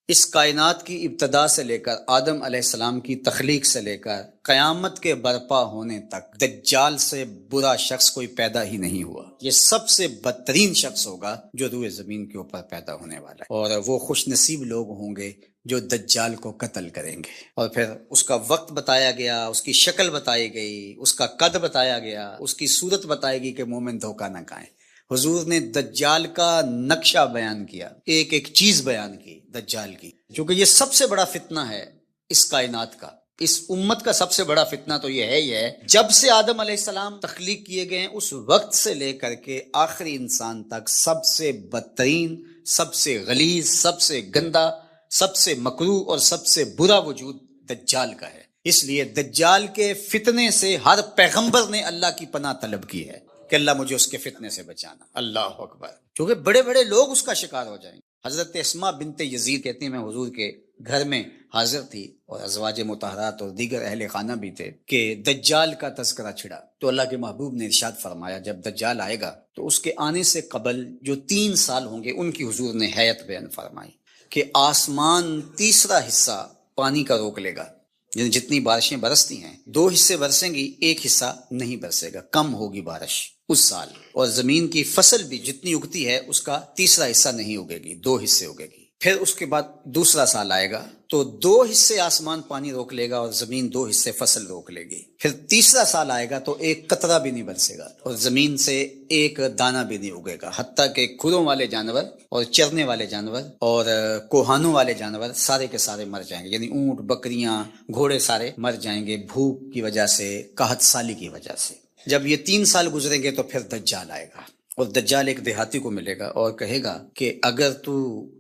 اس کائنات کی ابتدا سے لے کر آدم علیہ السلام کی تخلیق سے لے کر قیامت کے برپا ہونے تک دجال سے برا شخص کوئی پیدا ہی نہیں ہوا۔ یہ سب سے بدترین شخص ہوگا جو روئے زمین کے اوپر پیدا ہونے والا ہے، اور وہ خوش نصیب لوگ ہوں گے جو دجال کو قتل کریں گے۔ اور پھر اس کا وقت بتایا گیا، اس کی شکل بتائی گئی، اس کا قد بتایا گیا، اس کی صورت بتائی گئی کہ مومن دھوکہ نہ کھائیں۔ حضور نے دجال کا نقشہ بیان کیا، ایک ایک چیز بیان کی دجال کی، کیونکہ یہ سب سے بڑا فتنہ ہے اس کائنات کا، اس امت کا سب سے بڑا فتنہ تو یہ ہے جب سے آدم علیہ السلام تخلیق کیے گئے ہیں اس وقت سے لے کر کے آخری انسان تک سب سے بدترین، سب سے غلیظ، سب سے گندا، سب سے مکروہ اور سب سے برا وجود دجال کا ہے۔ اس لیے دجال کے فتنے سے ہر پیغمبر نے اللہ کی پناہ طلب کی ہے کہ اللہ مجھے اس کے فتنے سے بچانا۔ اللہ اکبر، کیونکہ بڑے بڑے لوگ اس کا شکار ہو جائیں گے۔ حضرت اسماء بنت یزید کہتی ہیں میں حضور کے گھر میں حاضر تھی اور ازواج مطہرات اور دیگر اہل خانہ بھی تھے کہ دجال کا تذکرہ چھڑا، تو اللہ کے محبوب نے ارشاد فرمایا جب دجال آئے گا تو اس کے آنے سے قبل جو 3 سال ہوں گے ان کی حضور نے ہیئت بیان فرمائی کہ آسمان تیسرا حصہ پانی کا روک لے گا، یعنی جتنی بارشیں برستی ہیں 2 حصے برسیں گی، 1 حصہ نہیں برسے گا، کم ہوگی بارش اس سال، اور زمین کی فصل بھی جتنی اگتی ہے اس کا تیسرا حصہ نہیں اگے گی، 2 حصے اگے گی۔ پھر اس کے بعد دوسرا سال آئے گا تو 2 حصے آسمان پانی روک لے گا اور زمین 2 حصے فصل روک لے گی۔ پھر تیسرا سال آئے گا تو 1 قطرہ بھی نہیں برسے گا اور زمین سے 1 دانہ بھی نہیں اگے گا، حتیٰ کہ کھروں والے جانور اور چرنے والے جانور اور کوہانوں والے جانور سارے کے سارے مر جائیں گے، یعنی اونٹ، بکریاں، گھوڑے سارے مر جائیں گے بھوک کی وجہ سے، قحط سالی کی وجہ سے۔ جب یہ 3 سال گزریں گے تو پھر دجال آئے گا، اور دجال ایک دیہاتی کو ملے گا اور کہے گا کہ اگر تو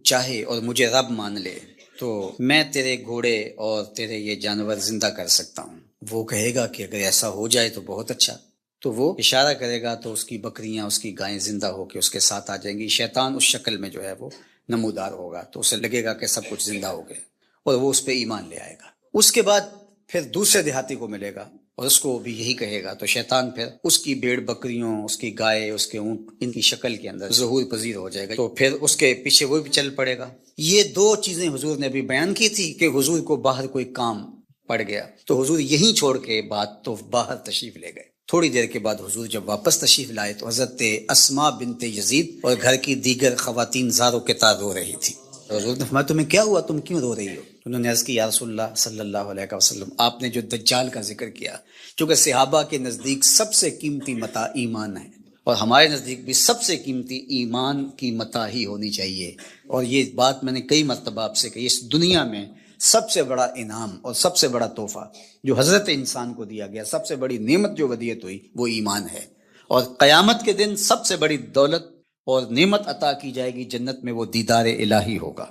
چاہے اور مجھے رب مان لے تو میں تیرے گھوڑے اور تیرے یہ جانور زندہ کر سکتا ہوں۔ وہ کہے گا کہ اگر ایسا ہو جائے تو بہت اچھا، تو وہ اشارہ کرے گا تو اس کی بکریاں، اس کی گائیں زندہ ہو کے اس کے ساتھ آ جائیں گی۔ شیطان اس شکل میں جو ہے وہ نمودار ہوگا تو اسے لگے گا کہ سب کچھ زندہ ہو گئے اور وہ اس پہ ایمان لے آئے گا۔ اس کے بعد پھر دوسرے دیہاتی کو ملے گا اور اس کو بھی یہی کہے گا، تو شیطان پھر اس کی بھیڑ بکریوں، اس کی گائے، اس کے اونٹ، ان کی شکل کے اندر ظہور پذیر ہو جائے گا، تو پھر اس کے پیچھے وہ بھی چل پڑے گا۔ یہ 2 چیزیں حضور نے ابھی بیان کی تھی کہ حضور کو باہر کوئی کام پڑ گیا تو حضور یہیں چھوڑ کے بات تو باہر تشریف لے گئے۔ تھوڑی دیر کے بعد حضور جب واپس تشریف لائے تو حضرت اسماء بنت یزید اور گھر کی دیگر خواتین زاروں کے تار رو رہی تھی۔ حضور نے فرمایا تمہیں کیا ہوا، تم کیوں رو رہی ہو؟ انہوں نے عرض کی یا رسول اللہ صلی اللہ علیہ وسلم، آپ نے جو دجال کا ذکر کیا، چونکہ صحابہ کے نزدیک سب سے قیمتی متاع ایمان ہے اور ہمارے نزدیک بھی سب سے قیمتی ایمان کی متاع ہی ہونی چاہیے، اور یہ بات میں نے کئی مرتبہ آپ سے کہی، اس دنیا میں سب سے بڑا انعام اور سب سے بڑا تحفہ جو حضرت انسان کو دیا گیا، سب سے بڑی نعمت جو ودیعت ہوئی وہ ایمان ہے، اور قیامت کے دن سب سے بڑی دولت اور نعمت عطا کی جائے گی جنت میں، وہ دیدار الہی ہوگا۔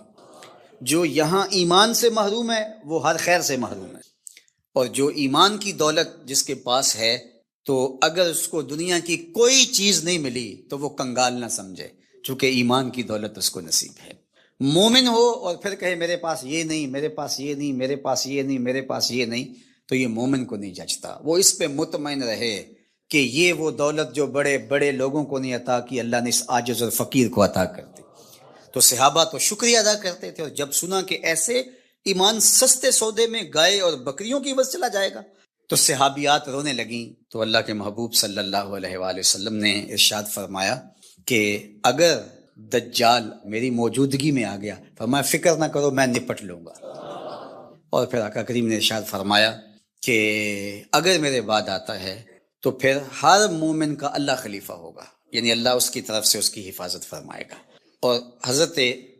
جو یہاں ایمان سے محروم ہے وہ ہر خیر سے محروم ہے، اور جو ایمان کی دولت جس کے پاس ہے تو اگر اس کو دنیا کی کوئی چیز نہیں ملی تو وہ کنگال نہ سمجھے، چونکہ ایمان کی دولت اس کو نصیب ہے۔ مومن ہو اور پھر کہے میرے پاس یہ نہیں، میرے پاس یہ نہیں، میرے پاس یہ نہیں، میرے پاس یہ نہیں، تو یہ مومن کو نہیں جچتا۔ وہ اس پہ مطمئن رہے کہ یہ وہ دولت جو بڑے بڑے لوگوں کو نہیں عطا کی، اللہ نے اس عاجز اور فقیر کو عطا کر دی۔ تو صحابہ تو شکریہ ادا کرتے تھے، اور جب سنا کہ ایسے ایمان سستے سودے میں گائے اور بکریوں کی بس چلا جائے گا تو صحابیات رونے لگیں، تو اللہ کے محبوب صلی اللہ علیہ وآلہ وسلم نے ارشاد فرمایا کہ اگر دجال میری موجودگی میں آ گیا، فرمایا فکر نہ کرو میں نپٹ لوں گا، اور پھر آقا کریم نے ارشاد فرمایا کہ اگر میرے بعد آتا ہے تو پھر ہر مومن کا اللہ خلیفہ ہوگا، یعنی اللہ اس کی طرف سے اس کی حفاظت فرمائے گا۔ اور حضرت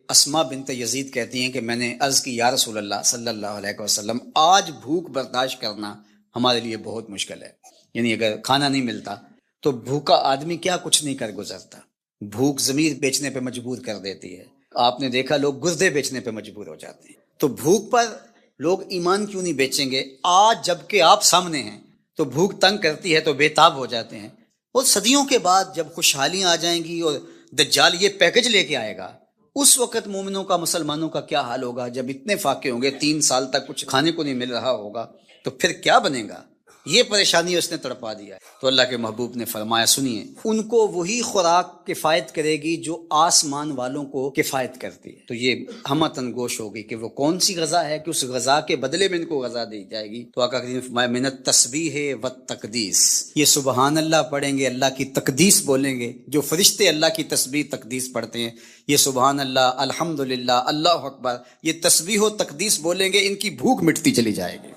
اسماء بنت یزید کہتی ہیں کہ میں نے عرض کی یا رسول اللہ صلی اللہ علیہ وسلم، آج بھوک برداشت کرنا ہمارے لیے بہت مشکل ہے، یعنی اگر کھانا نہیں ملتا تو بھوکا آدمی کیا کچھ نہیں کر گزرتا، بھوک ضمیر بیچنے پہ مجبور کر دیتی ہے، آپ نے دیکھا لوگ گردے بیچنے پہ مجبور ہو جاتے ہیں، تو بھوک پر لوگ ایمان کیوں نہیں بیچیں گے؟ آج جب کہ آپ سامنے ہیں تو بھوک تنگ کرتی ہے تو بے تاب ہو جاتے ہیں، اور صدیوں کے بعد جب خوشحالیاں آ جائیں گی اور دجال یہ پیکج لے کے آئے گا، اس وقت مومنوں کا، مسلمانوں کا کیا حال ہوگا؟ جب اتنے فاقے ہوں گے، 3 سال تک کچھ کھانے کو نہیں مل رہا ہوگا تو پھر کیا بنے گا؟ یہ پریشانی اس نے تڑپا دیا. تو اللہ کے محبوب نے فرمایا سنیے، ان کو وہی خوراک کفایت کرے گی جو آسمان والوں کو کفایت کرتی ہے. تو یہ ہمتن گوش ہوگی کہ وہ کون سی غذا ہے کہ اس غذا کے بدلے میں ان کو غذا دی جائے گی. تو آقا کریم فرمایا من التسبیح والتقدیس، یہ سبحان اللہ پڑھیں گے، اللہ کی تقدیس بولیں گے. جو فرشتے اللہ کی تسبیح تقدیس پڑھتے ہیں، یہ سبحان اللہ، الحمدللہ، اللہ اکبر، یہ تسبیح و تقدیس بولیں گے، ان کی بھوک مٹتی چلی جائے گی،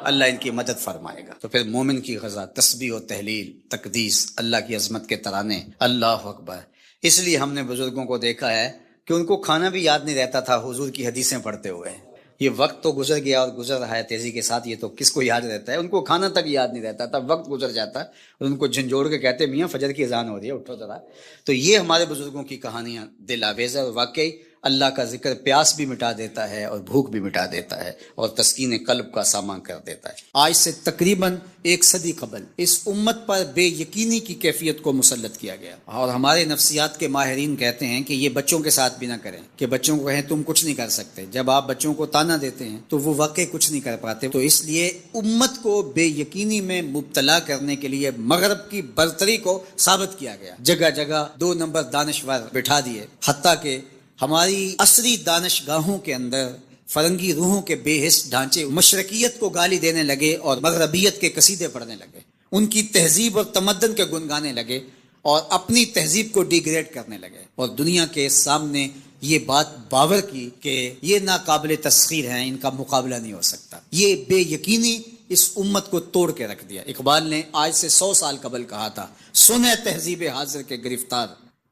اللہ ان کی مدد فرمائے گا. تو پھر مومن کی غذا تسبیح و تحلیل، تقدیس، اللہ کی عظمت کے ترانے، اللہ اکبر. اس لیے ہم نے بزرگوں کو دیکھا ہے کہ ان کو کھانا بھی یاد نہیں رہتا تھا حضور کی حدیثیں پڑھتے ہوئے. یہ وقت تو گزر گیا اور گزر رہا ہے تیزی کے ساتھ، یہ تو کس کو یاد رہتا ہے؟ ان کو کھانا تک یاد نہیں رہتا تھا، وقت گزر جاتا اور ان کو جھنجھوڑ کے کہتے میاں فجر کی اذان ہو رہی ہے، اٹھو ذرا. تو یہ ہمارے بزرگوں کی کہانیاں دل آویز ہے، اور واقعی اللہ کا ذکر پیاس بھی مٹا دیتا ہے اور بھوک بھی مٹا دیتا ہے اور تسکین قلب کا سامان کر دیتا ہے. آج سے تقریباً 1 صدی قبل اس امت پر بے یقینی کی کیفیت کو مسلط کیا گیا، اور ہمارے نفسیات کے ماہرین کہتے ہیں کہ یہ بچوں کے ساتھ بھی نہ کریں، کہ بچوں کو کہیں تم کچھ نہیں کر سکتے. جب آپ بچوں کو تانا دیتے ہیں تو وہ واقعی کچھ نہیں کر پاتے. تو اس لیے امت کو بے یقینی میں مبتلا کرنے کے لیے مغرب کی برتری کو ثابت کیا گیا. جگہ جگہ 2 نمبر دانشور بٹھا دیے، حتیٰ کہ ہماری عصری دانشگاہوں کے اندر فرنگی روحوں کے بے حس ڈھانچے مشرقیت کو گالی دینے لگے اور مغربیت کے قصیدے پڑھنے لگے، ان کی تہذیب اور تمدن کے گن گانے لگے اور اپنی تہذیب کو ڈیگریڈ کرنے لگے، اور دنیا کے سامنے یہ بات باور کی کہ یہ ناقابل تسخیر ہیں، ان کا مقابلہ نہیں ہو سکتا. یہ بے یقینی اس امت کو توڑ کے رکھ دیا. اقبال نے آج سے 100 سال قبل کہا تھا، سنے تہذیب حاضر کے گرفتار،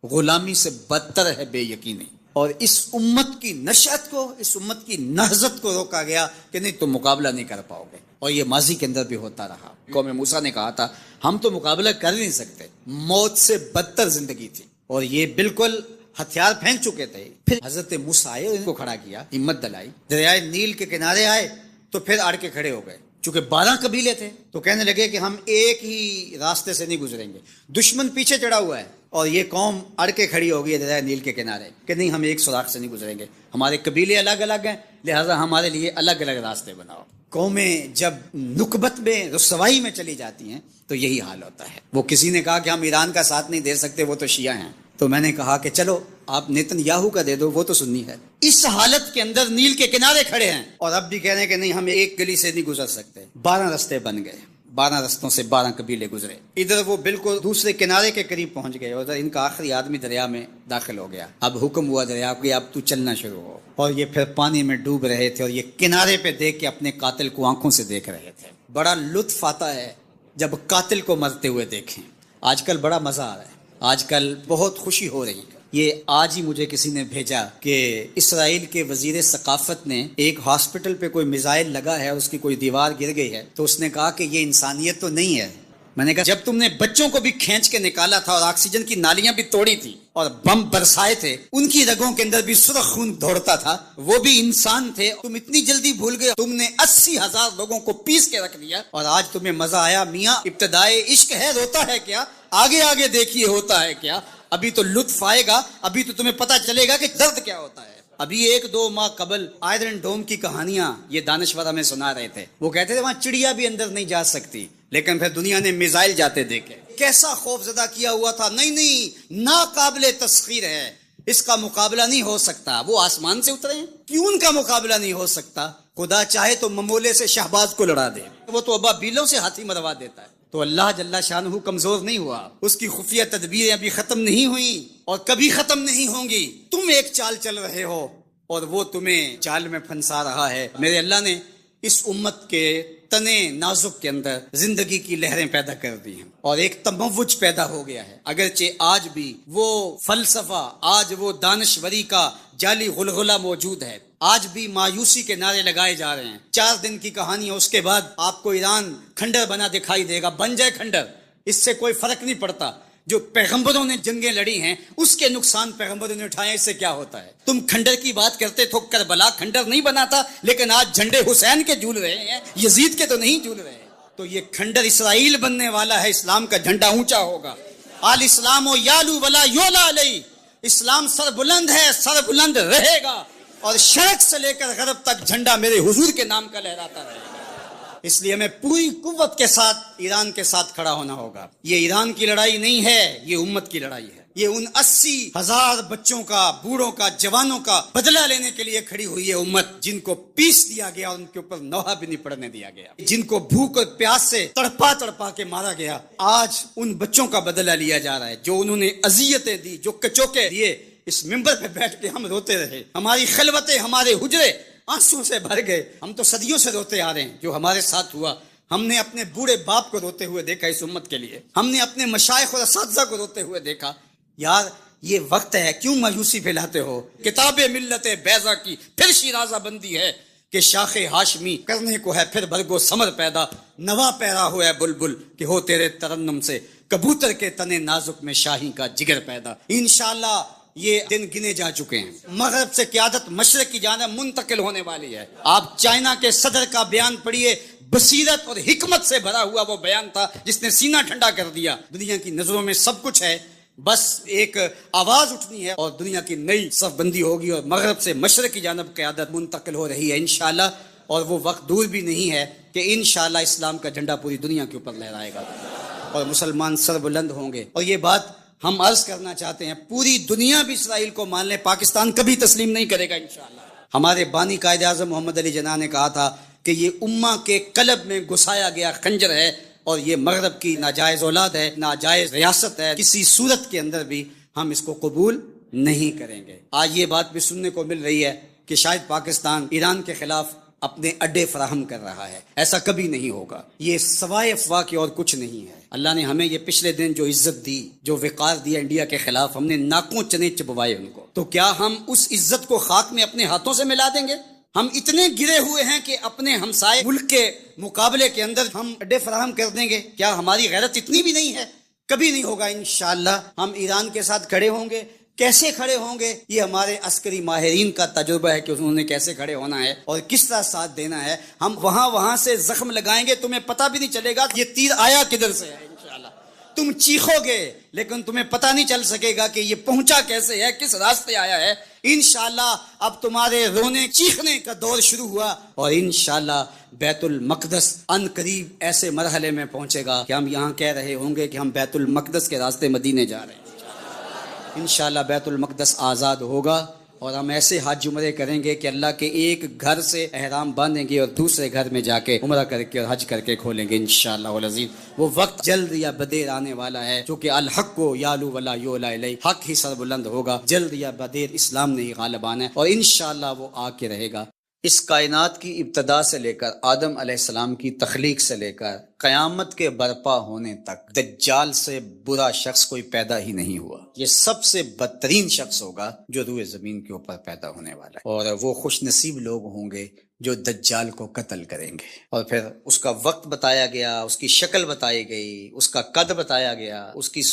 غلامی سے بدتر ہے بے یقینی. اور اس امت کی نشأت کو، اس امت کی نہضت کو روکا گیا کہ نہیں تم مقابلہ نہیں کر پاؤ گے، اور یہ ماضی کے اندر بھی ہوتا رہا. قوم موسیٰ نے کہا تھا ہم تو مقابلہ کر نہیں سکتے، موت سے بدتر زندگی تھی، اور یہ بالکل ہتھیار پھینک چکے تھے. پھر حضرت موسیٰ آئے اور ان کو کھڑا کیا، ہمت دلائی، دریائے نیل کے کنارے آئے تو پھر اڑ کے کھڑے ہو گئے. چونکہ 12 قبیلے تھے تو کہنے لگے کہ ہم ایک ہی راستے سے نہیں گزریں گے، دشمن پیچھے چڑھا ہوا ہے اور یہ قوم اڑ کے کھڑی ہو گئی ہے دریائے نیل کے کنارے کہ نہیں ہم ایک سوراخ سے نہیں گزریں گے، ہمارے قبیلے الگ الگ ہیں، لہٰذا ہمارے لیے الگ الگ راستے بناؤ. قومیں جب نکبت میں، رسوائی میں چلی جاتی ہیں تو یہی حال ہوتا ہے. وہ کسی نے کہا کہ ہم ایران کا ساتھ نہیں دے سکتے، وہ تو شیعہ ہیں. تو میں نے کہا کہ چلو آپ نیتن یاہو کا دے دو، وہ تو سنی ہے. اس حالت کے اندر نیل کے کنارے کھڑے ہیں اور اب بھی کہہ رہے ہیں کہ نہیں ہم ایک گلی سے نہیں گزر سکتے. 12 رستے بن گئے، 12 رستوں سے 12 قبیلے گزرے. ادھر وہ بالکل دوسرے کنارے کے قریب پہنچ گئے، ادھر ان کا آخری آدمی دریا میں داخل ہو گیا. اب حکم ہوا دریا کو اب تو چلنا شروع ہو، اور یہ پھر پانی میں ڈوب رہے تھے اور یہ کنارے پہ دیکھ کے اپنے قاتل کو آنکھوں سے دیکھ رہے تھے. بڑا لطف آتا ہے جب قاتل کو مرتے ہوئے دیکھیں. آج کل بڑا مزہ آ رہا ہے، آج کل بہت خوشی ہو رہی ہے. یہ آج ہی مجھے کسی نے بھیجا کہ اسرائیل کے وزیر ثقافت نے ایک ہاسپٹل پہ کوئی میزائل لگا ہے اور اس کی کوئی دیوار گر گئی ہے، تو اس نے کہا کہ یہ انسانیت تو نہیں ہے. میں نے کہا جب تم نے بچوں کو بھی کھینچ کے نکالا تھا اور آکسیجن کی نالیاں بھی توڑی تھی اور بم برسائے تھے، ان کی رگوں کے اندر بھی سرخ خون دوڑتا تھا، وہ بھی انسان تھے. تم اتنی جلدی بھول گئے، تم نے 80,000 لوگوں کو پیس کے رکھ دیا اور آج تمہیں مزہ آیا. میاں ابتدائے عشق ہے، روتا ہے کیا، آگے آگے دیکھیے ہوتا ہے کیا. ابھی تو لطف آئے گا، ابھی تو تمہیں پتہ چلے گا کہ درد کیا ہوتا ہے. ابھی 1-2 ماہ قبل آئرن ڈوم کی کہانیاں یہ دانشور ہمیں سنا رہے تھے. وہ کہتے تھے وہاں چڑیا بھی اندر نہیں جا سکتی، لیکن پھر دنیا نے میزائل جاتے دیکھے. کیسا خوف زدہ کیا ہوا تھا. نہیں ناقابل تسخیر ہے، اس کا مقابلہ نہیں ہو سکتا. وہ آسمان سے اترے ہیں، کیوں ان کا مقابلہ نہیں ہو سکتا؟ خدا چاہے تو ممولے سے شہباز کو لڑا دے، وہ تو ابابیلوں سے ہاتھی مروا دیتا ہے. تو اللہ جل شانہ کمزور نہیں ہوا، اس کی خفیہ تدبیریں ابھی ختم نہیں ہوئیں اور کبھی ختم نہیں ہوں گی. تم ایک چال چل رہے ہو اور وہ تمہیں چال میں پھنسا رہا ہے. میرے اللہ نے اس امت کے تنے نازک کے اندر زندگی کی لہریں پیدا کر دی ہیں اور ایک تموج پیدا ہو گیا ہے. اگرچہ آج بھی وہ فلسفہ، آج وہ دانشوری کا جعلی غلغلہ موجود ہے، آج بھی مایوسی کے نعرے لگائے جا رہے ہیں. 4 دن کی کہانی ہے، اس کے بعد آپ کو ایران کھنڈر بنا دکھائی دے گا. بن جائے کھنڈر، اس سے کوئی فرق نہیں پڑتا. جو پیغمبروں نے جنگیں لڑی ہیں اس کے نقصان پیغمبروں نے اٹھائے، اس سے کیا ہوتا ہے؟ تم کھنڈر کی بات کرتے تھو، کربلا کھنڈر نہیں بنا تھا، لیکن آج جھنڈے حسین کے جھول رہے ہیں، یزید کے تو نہیں جھول رہے. تو یہ کھنڈر اسرائیل بننے والا ہے. اسلام کا جھنڈا اونچا ہوگا. آل اسلام و یالو ولا یولا علیہ، اسلام سر بلند ہے، سر بلند رہے گا، اور شرق سے لے کر غرب تک جھنڈا میرے حضور کے نام کا لہراتا رہے گا. اس لیے ہمیں پوری قوت کے ساتھ ایران کے ساتھ کھڑا ہونا ہوگا. یہ ایران کی لڑائی نہیں ہے، یہ امت کی لڑائی ہے. یہ ان 80,000 بچوں کا، بوڑھوں کا، جوانوں کا بدلہ لینے کے لیے کھڑی ہوئی ہے امت، جن کو پیس دیا گیا اور ان کے اوپر نوحہ بھی نہیں پڑنے دیا گیا، جن کو بھوک اور پیاس سے تڑپا کے مارا گیا. آج ان بچوں کا بدلہ لیا جا رہا ہے جو انہوں نے اذیتیں دی، جو کچوکے دیے. اس ممبر پہ بیٹھ کے ہم روتے رہے، ہماری خلوتیں، ہمارے حجرے آنسوں سے بھر گئے. ہم تو صدیوں سے روتے آ رہے ہیں جو ہمارے ساتھ ہوا. ہم نے اپنے بوڑھے باپ کو روتے ہوئے دیکھا اس امت کے لیے، ہم نے اپنے مشائخ اور اساتذہ کو روتے ہوئے دیکھا. یار یہ وقت ہے، کیوں مایوسی پھیلاتے ہو؟ کتاب ملت بیضا کی پھر شیرازہ بندی ہے کہ شاخ ہاشمی کرنے کو ہے پھر برگو ثمر پیدا. نوا پیرا ہوا ہے بلبل کہ ہو تیرے ترنم سے کبوتر کے تنے نازک میں شاہی کا جگر پیدا. انشاءاللہ یہ دن گنے جا چکے ہیں. مغرب سے قیادت مشرق کی جانب منتقل ہونے والی ہے. آپ چائنا کے صدر کا بیان پڑھیے، بصیرت اور حکمت سے بھرا ہوا وہ بیان تھا جس نے سینہ ٹھنڈا کر دیا. دنیا کی نظروں میں سب کچھ ہے، بس ایک آواز اٹھنی ہے اور دنیا کی نئی صف بندی ہوگی اور مغرب سے مشرق کی جانب قیادت منتقل ہو رہی ہے انشاءاللہ. اور وہ وقت دور بھی نہیں ہے کہ انشاءاللہ اسلام کا جھنڈا پوری دنیا کے اوپر لہرائے گا اور مسلمان سر بلند ہوں گے. اور یہ بات ہم عرض کرنا چاہتے ہیں، پوری دنیا بھی اسرائیل کو مان لے، پاکستان کبھی تسلیم نہیں کرے گا انشاءاللہ. ہمارے بانی قائد اعظم محمد علی جناح نے کہا تھا کہ یہ امہ کے قلب میں گھسایا گیا خنجر ہے اور یہ مغرب کی ناجائز اولاد ہے، ناجائز ریاست ہے. کسی صورت کے اندر بھی ہم اس کو قبول نہیں کریں گے. آج یہ بات بھی سننے کو مل رہی ہے کہ شاید پاکستان ایران کے خلاف اپنے اڈے فراہم کر رہا ہے. ایسا کبھی نہیں ہوگا، یہ سوائے افواہ کے اور کچھ نہیں ہے. اللہ نے ہمیں یہ پچھلے دن جو عزت دی، جو وقار دیا انڈیا کے خلاف، ہم نے ناکوں چنے چبوائے ان کو. تو کیا ہم اس عزت کو خاک میں اپنے ہاتھوں سے ملا دیں گے؟ ہم اتنے گرے ہوئے ہیں کہ اپنے ہمسائے ملک کے مقابلے کے اندر ہم اڈے فراہم کر دیں گے؟ کیا ہماری غیرت اتنی بھی نہیں ہے؟ کبھی نہیں ہوگا. انشاءاللہ ہم ایران کے ساتھ کھڑے ہوں گے. کیسے کھڑے ہوں گے؟ یہ ہمارے عسکری ماہرین کا تجربہ ہے کہ انہوں نے کیسے کھڑے ہونا ہے اور کس طرح ساتھ دینا ہے. ہم وہاں سے زخم لگائیں گے، تمہیں پتہ بھی نہیں چلے گا یہ تیر آیا کدھر سے ہے. انشاءاللہ تم چیخو گے لیکن تمہیں پتہ نہیں چل سکے گا کہ یہ پہنچا کیسے ہے، کس راستے آیا ہے. انشاءاللہ اب تمہارے رونے چیخنے کا دور شروع ہوا اور انشاءاللہ بیت المقدس ان قریب ایسے مرحلے میں پہنچے گا کہ ہم یہاں کہہ رہے ہوں گے کہ ہم بیت المقدس کے راستے مدینے جا رہے ہیں. انشاءاللہ بیت المقدس آزاد ہوگا اور ہم ایسے حج عمرے کریں گے کہ اللہ کے ایک گھر سے احرام باندھیں گے اور دوسرے گھر میں جا کے عمرہ کر کے اور حج کر کے کھولیں گے انشاءاللہ العزیز. وہ وقت جلد یا بدیر آنے والا ہے چونکہ الحق کو یالو ولا یولا الیہ، حق ہی سر بلند ہوگا. جلد یا بدیر اسلام نے ہی غالب آنا ہے اور انشاءاللہ وہ آ کے رہے گا. اس کائنات کی ابتدا سے لے کر آدم علیہ السلام کی تخلیق سے لے کر قیامت کے برپا ہونے تک دجال سے برا شخص کوئی پیدا ہی نہیں ہوا. یہ سب سے بدترین شخص ہوگا جو روئے زمین کے اوپر پیدا ہونے والا ہے. اور وہ خوش نصیب لوگ ہوں گے جو دجال کو قتل کریں گے. اور پھر اس کا وقت بتایا گیا، اس کی شکل بتائی گئی، اس کا قد بتایا گیا، اس کی